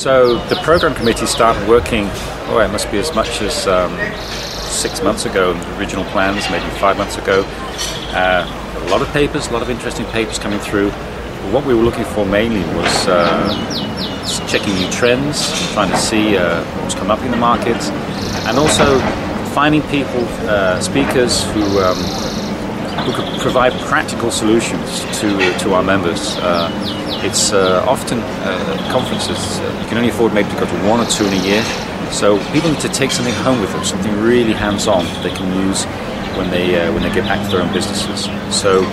So the program committee started working, it must be as much as 6 months ago, the original plans, maybe 5 months ago. A lot of papers, a lot of interesting papers coming through. What we were looking for mainly was checking new trends, trying to see what's come up in the market, and also finding people, speakers who could provide practical solutions to our members. It's often conferences, you can only afford maybe to go to 1 or 2 in a year, so people need to take something home with them, something really hands-on they can use when they get back to their own businesses. So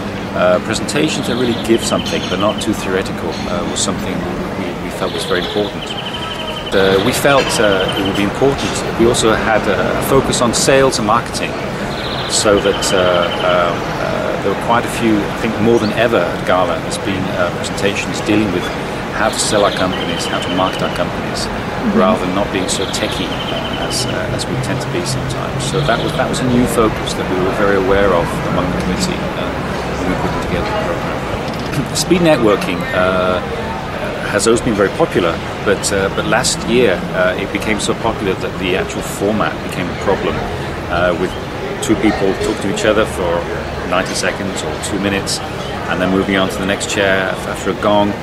presentations that really give something, but not too theoretical, was something we felt was very important. We felt it would be important. We also had a focus on sales and marketing, so that there were quite a few, I think more than ever at GALA, there's been presentations dealing with how to sell our companies, how to market our companies, rather than not being so techy as we tend to be sometimes. So that was a new focus that we were very aware of among the committee when we put together the program. Speed networking has always been very popular, but last year it became so popular that the actual format became a problem, with two people talking to each other for 90 seconds or 2 minutes, and then moving on to the next chair after a gong.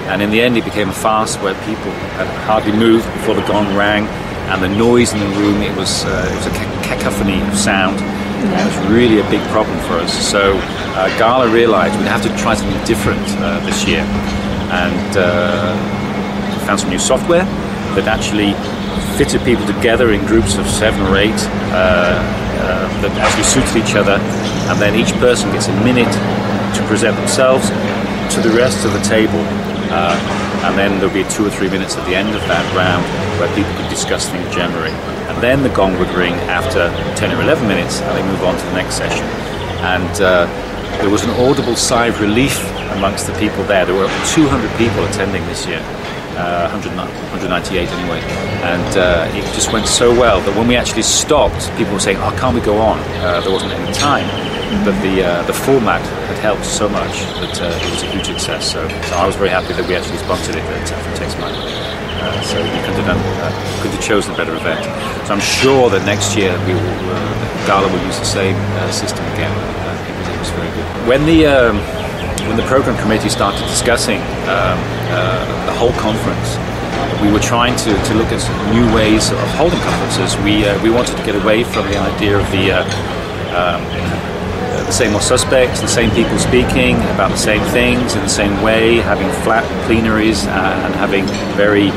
And in the end, it became a farce where people had hardly moved before the gong rang, and the noise in the room, it was a cacophony of sound. And it was really a big problem for us. So GALA realized we'd have to try something different this year, and found some new software that actually fitted people together in groups of 7 or 8 that actually suited each other, and then each person gets a minute to present themselves to the rest of the table, and then there'll be 2 or 3 minutes at the end of that round where people could discuss things generally, and then the gong would ring after 10 or 11 minutes and they move on to the next session. And there was an audible sigh of relief amongst the people there. There were 200 people attending this year, 198 anyway, and it just went so well that when we actually stopped, people were saying, can't we go on? There wasn't any time, but the format had helped so much that it was a huge success. So I was very happy that we actually sponsored it at Takes Money. So we couldn't have chosen a better event. So I'm sure that next year GALA will use the same system again. It was very good. When the program committee started discussing the whole conference, we were trying to look at new ways of holding conferences. We wanted to get away from the idea of the same old suspects, the same people speaking about the same things in the same way, having flat plenaries and having very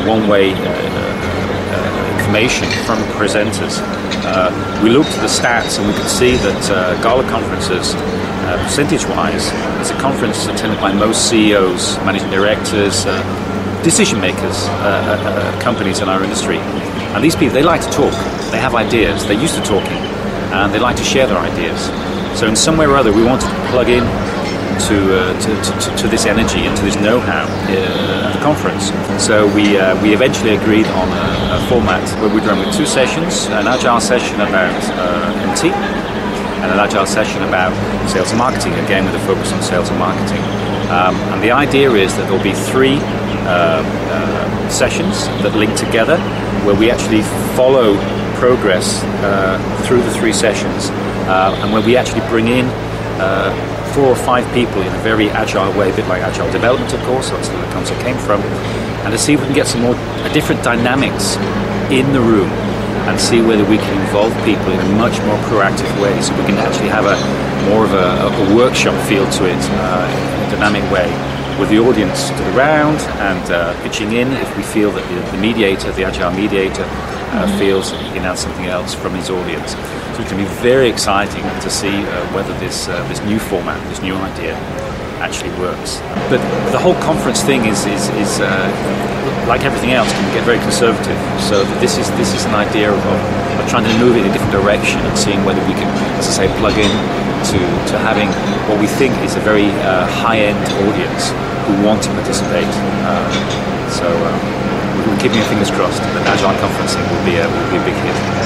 one-way information from presenters. We looked at the stats and we could see that GALA conferences, percentage-wise, is a conference attended by most CEOs, managing directors, decision makers, companies in our industry. And these people, they like to talk, they have ideas, they're used to talking, and they like to share their ideas. So in some way or other, we wanted to plug in to this energy and to this know-how at the conference. So we eventually agreed on a format where we'd run with 2 sessions, an agile session about MT, and an agile session about sales and marketing, again with a focus on sales and marketing. And the idea is that there'll be 3 sessions that link together, where we actually follow progress through the 3 sessions, and where we actually bring in 4 or 5 people in a very agile way, a bit like agile development, of course, that's where the concept came from, and to see if we can get some more different dynamics in the room, and see whether we can involve people in a much more proactive way, so we can actually have more of a workshop feel to it, in a dynamic way, with the audience to the round and pitching in if we feel that the mediator, the agile mediator, feels that he can add something else from his audience. So it's going to be very exciting to see whether this new format, this new idea, actually works. But the whole conference thing is like everything else, can get very conservative. So this is an idea of trying to move it in a different direction and seeing whether we can, as I say, plug in to having what we think is a very high-end audience who want to participate. So we're keeping our fingers crossed that Agile conferencing will be a big hit.